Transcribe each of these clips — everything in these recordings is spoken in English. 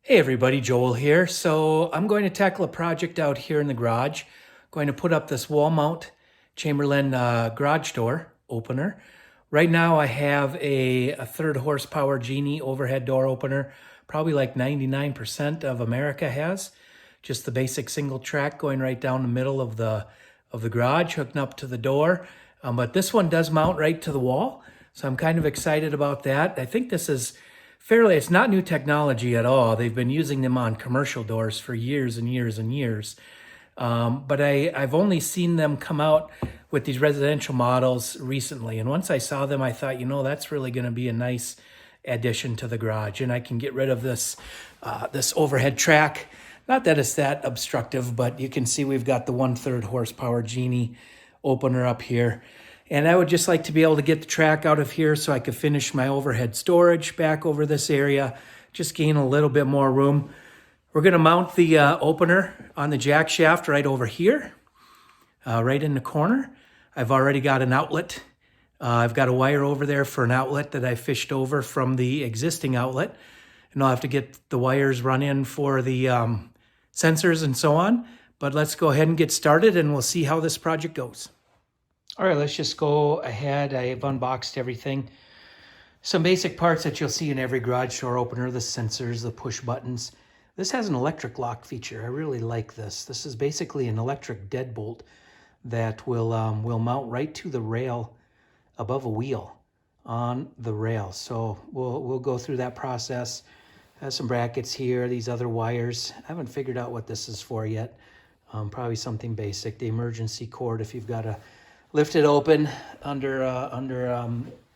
Hey everybody, Joel here. So I'm going to tackle a project out here in the garage. Going to put up this wall mount Chamberlain garage door opener. Right now I have a third horsepower Genie overhead door opener, probably like 99% of America has. Just the basic single track going right down the middle of the garage, hooking up to the door. But this one does mount right to the wall, so I'm kind of excited about that. I think this is it's not new technology at all. They've been using them on commercial doors for years and years and years. But I've only seen them come out with these residential models recently. And once I saw them, I thought, that's really going to be a nice addition to the garage. And I can get rid of this overhead track. Not that it's that obstructive, but you can see we've got the 1/3 horsepower Genie opener up here. And I would just like to be able to get the track out of here so I could finish my overhead storage back over this area, just gain a little bit more room. We're going to mount the opener on the jack shaft right over here, right in the corner. I've already got an outlet. I've got a wire over there for an outlet that I fished over from the existing outlet. And I'll have to get the wires run in for the sensors and so on. But let's go ahead and get started and we'll see how this project goes. All right, let's just go ahead. I've unboxed everything. Some basic parts that you'll see in every garage door opener, the sensors, the push buttons. This has an electric lock feature. I really like this. This is basically an electric deadbolt that will mount right to the rail above a wheel on the rail. So we'll go through that process. Has some brackets here, these other wires. I haven't figured out what this is for yet. Probably something basic. The emergency cord if you've got a lift it open under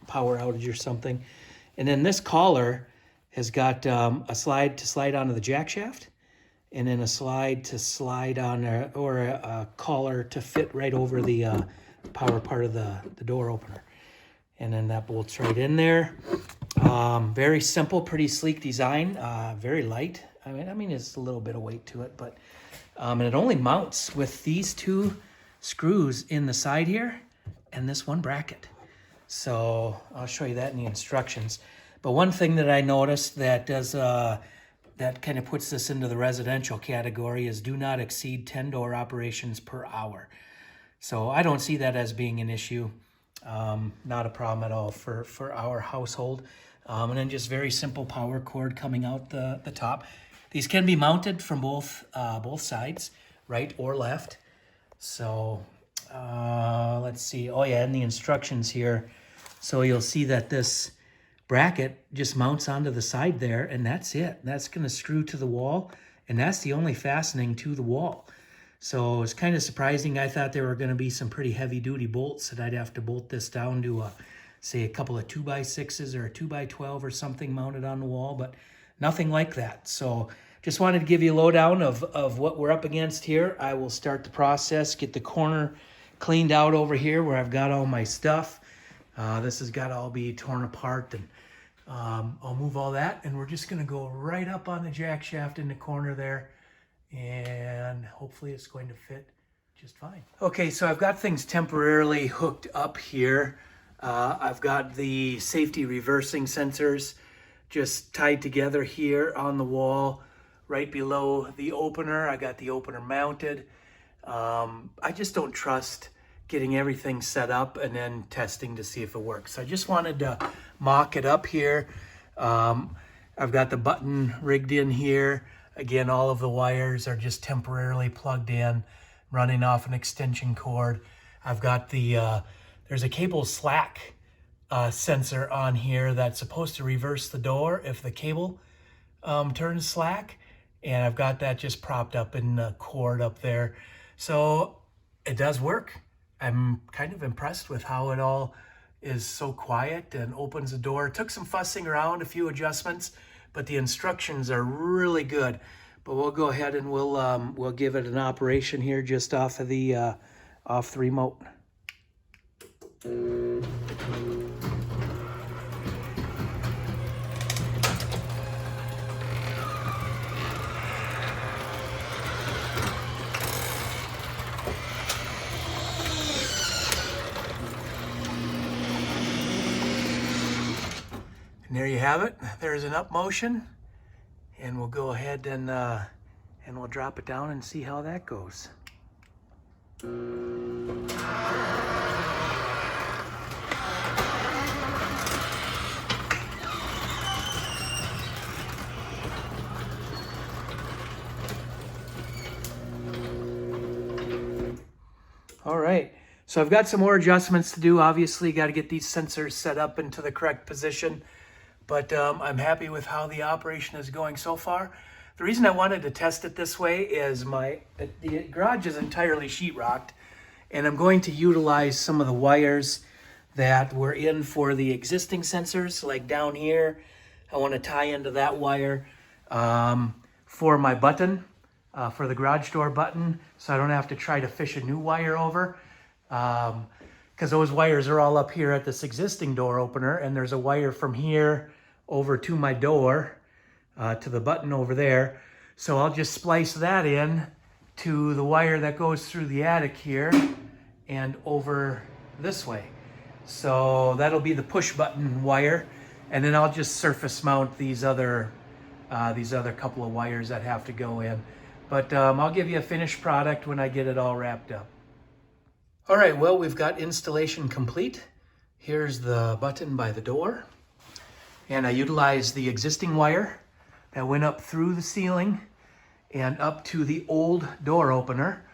power outage or something. And then this collar has got a slide to slide onto the jack shaft, and then a slide to slide on a collar to fit right over the power part of the door opener. And then that bolts right in there. Very simple, pretty sleek design, very light. I mean, it's a little bit of weight to it, but and it only mounts with these two screws in the side here and this one bracket. So I'll show you that in the instructions. But one thing that I noticed that does that kind of puts this into the residential category is do not exceed 10 door operations per hour. So I don't see that as being an issue. Not a problem at all for our household. And then just very simple power cord coming out the top. These can be mounted from both sides, right or left. So let's see. Oh yeah, in the instructions here. So you'll see that this bracket just mounts onto the side there, and that's it. That's going to screw to the wall, and that's the only fastening to the wall. So it's kind of surprising. I thought there were going to be some pretty heavy duty bolts that I'd have to bolt this down to say a couple of 2x6s or a 2x12 or something mounted on the wall, but nothing like that. So just wanted to give you a lowdown of what we're up against here. I will start the process, get the corner cleaned out over here where I've got all my stuff. This has got to all be torn apart, and I'll move all that, and we're just going to go right up on the jack shaft in the corner there, and hopefully it's going to fit just fine. Okay, so I've got things temporarily hooked up here. I've got the safety reversing sensors just tied together here on the wall right below the opener. I got the opener mounted. I just don't trust getting everything set up and then testing to see if it works. I just wanted to mock it up here. I've got the button rigged in here. Again, all of the wires are just temporarily plugged in, running off an extension cord. I've got there's a cable slack sensor on here that's supposed to reverse the door if the cable turns slack. And I've got that just propped up in the cord up there. So it does work. I'm kind of impressed with how it all is so quiet and opens the door. It took some fussing around, a few adjustments, but the instructions are really good. But we'll go ahead and we'll give it an operation here just off of the remote. And there you have it. There's an up motion, And we'll go ahead and we'll drop it down and see how that goes. All right, so I've got some more adjustments to do. Obviously, got to get these sensors set up into the correct position, but I'm happy with how the operation is going so far. The reason I wanted to test it this way is the garage is entirely sheetrocked, and I'm going to utilize some of the wires that were in for the existing sensors, like down here. I want to tie into that wire for my button. For the garage door button, so I don't have to try to fish a new wire over, because those wires are all up here at this existing door opener, and there's a wire from here over to my door, to the button over there. So I'll just splice that in to the wire that goes through the attic here and over this way. So that'll be the push button wire, and then I'll just surface mount these other couple of wires that have to go in. But I'll give you a finished product when I get it all wrapped up. All right, well, we've got installation complete. Here's the button by the door. And I utilized the existing wire that went up through the ceiling and up to the old door opener.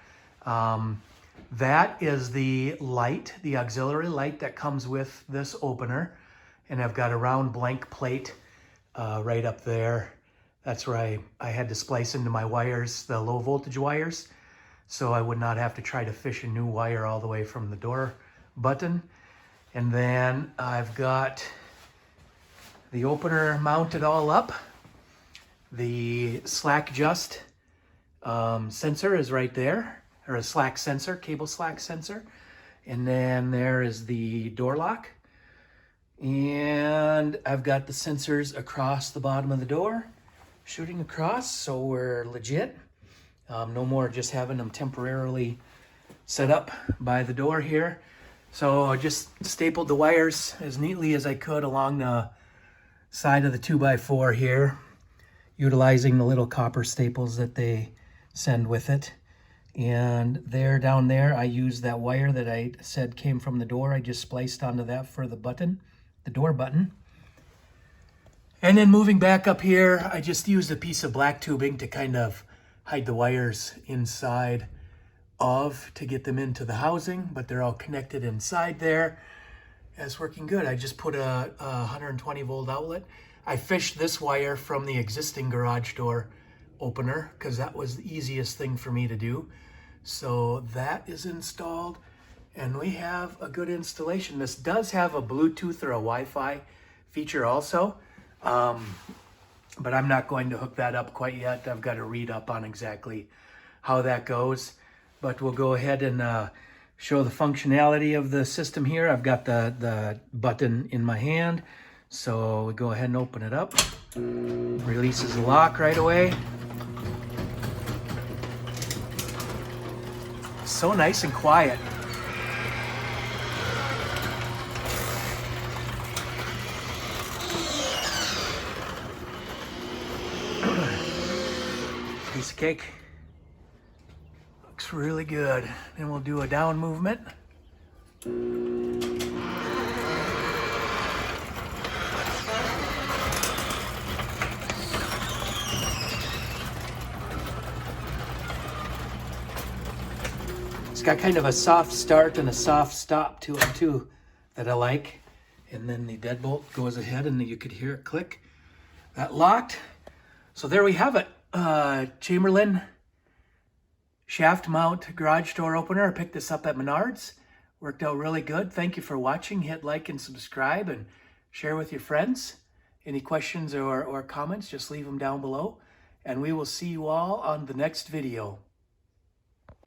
That is the light, the auxiliary light that comes with this opener. And I've got a round blank plate right up there. That's where I had to splice into my wires, the low voltage wires, so I would not have to try to fish a new wire all the way from the door button. And then I've got the opener mounted all up. The slack just sensor is right there, or a slack sensor, cable slack sensor. And then there is the door lock. And I've got the sensors across the bottom of the door, shooting across, so we're legit. No more just having them temporarily set up by the door here. So I just stapled the wires as neatly as I could along the side of the 2x4 here, utilizing the little copper staples that they send with it. And there, down there, I used that wire that I said came from the door. I just spliced onto that for the button, the door button. And then moving back up here, I just used a piece of black tubing to kind of hide the wires inside of to get them into the housing, but they're all connected inside there. It's working good. I just put a 120 volt outlet. I fished this wire from the existing garage door opener because that was the easiest thing for me to do. So that is installed, and we have a good installation. This does have a Bluetooth or a Wi-Fi feature also. But I'm not going to hook that up quite yet. I've got to read up on exactly how that goes. But we'll go ahead and show the functionality of the system here. I've got the button in my hand. So we go ahead and open it up. Releases the lock right away. So nice and quiet. Piece of cake. Looks really good. Then we'll do a down movement. It's got kind of a soft start and a soft stop to it too that I like. And then the deadbolt goes ahead and you could hear it click. That locked. So there we have it. Chamberlain shaft mount garage door opener. I picked this up at Menards. Worked out really good. Thank you for watching. Hit like and subscribe and share with your friends. Any questions or comments, just leave them down below. And we will see you all on the next video.